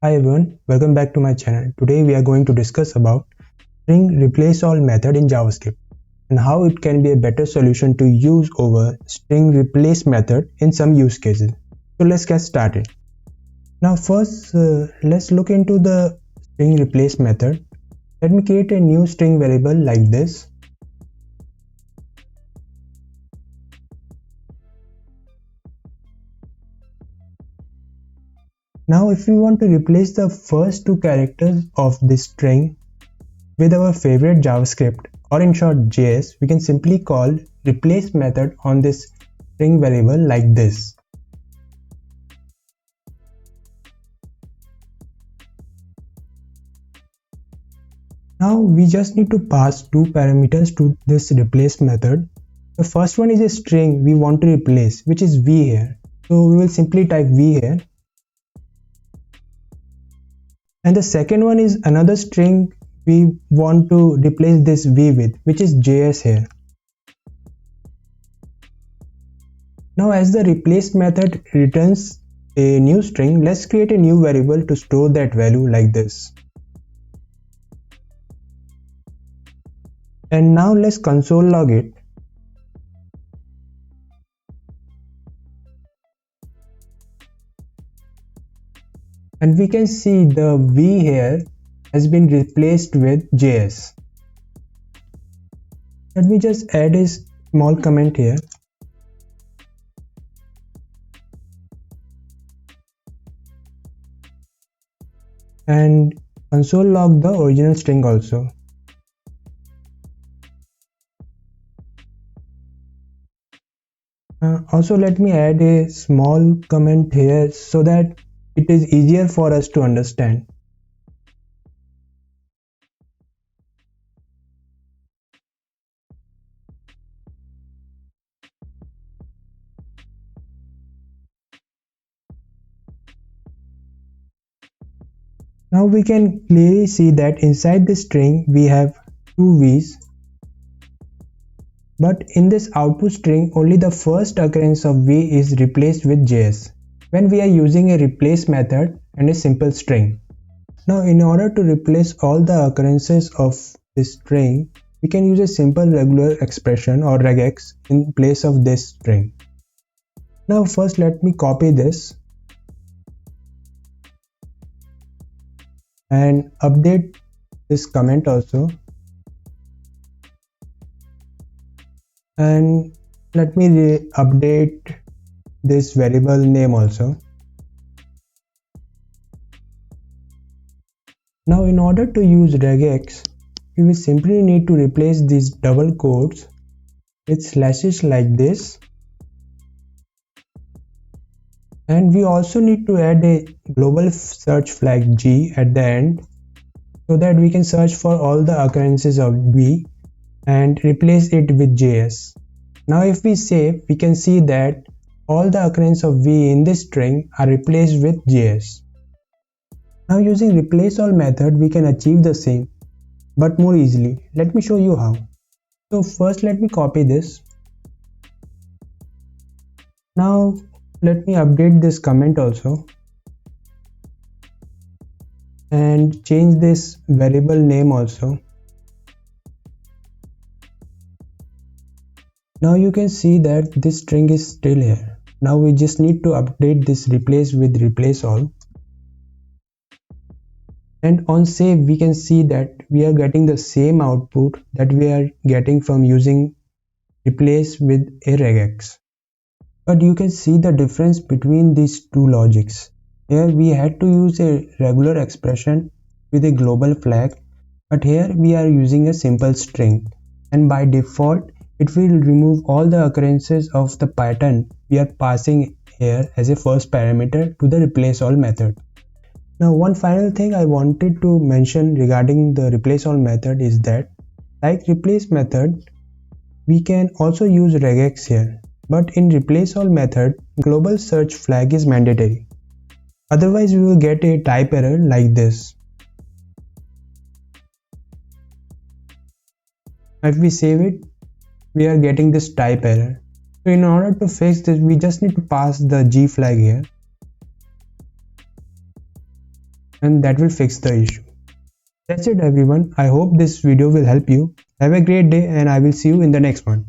Hi everyone, welcome back to my channel. Today we are going to discuss about string replace all method in JavaScript and how it can be a better solution to use over string replace method in some use cases. So let's get started. Now first let's look into the string replace method. Let me create a new string variable like this. Now if we want to replace the first two characters of this string with our favorite JavaScript, or in short JS, we can simply call replace method on this string variable like this. Now we just need to pass two parameters to this replace method. The first one is a string we want to replace, which is v here. So we will simply type v here. And the second one is another string we want to replace this v with, which is js here. Now as the replace method returns a new string, let's create a new variable to store that value like this. And now let's console log it. And we can see the v here has been replaced with js. Let me just add a small comment here. And console log the original string also. Also let me add a small comment here so that it is easier for us to understand. Now we can clearly see that inside the string we have two v's, but in this output string only the first occurrence of v is replaced with js when we are using a replace method and a simple string. Now in order to replace all the occurrences of this string, we can use a simple regular expression or regex in place of this string. Now first let me copy this and update this comment also, and let me update this variable name also. Now in order to use regex, we will simply need to replace these double quotes with slashes like this, and we also need to add a global search flag g at the end so that we can search for all the occurrences of v and replace it with js. Now if we save, we can see that all the occurrences of v in this string are replaced with js. Now using replace all method we can achieve the same but more easily. Let me show you how. So first let me copy this. Now let me update this comment also and change this variable name also. Now you can see that this string is still here. Now we just need to update this replace with replace all. And on save we can see that we are getting the same output that we are getting from using replace with a regex. But you can see the difference between these two logics. Here we had to use a regular expression with a global flag, but here we are using a simple string, and by default it will remove all the occurrences of the pattern we are passing here as a first parameter to the replace all method. Now one final thing I wanted to mention regarding the replace all method is that like replace method we can also use regex here, but in replace all method global search flag is mandatory. Otherwise we will get a type error like this. If we save it, we are getting this type error. So in order to fix this, we just need to pass the G flag here. and that will fix the issue. That's it everyone. I hope this video will help you. Have a great day and I will see you in the next one.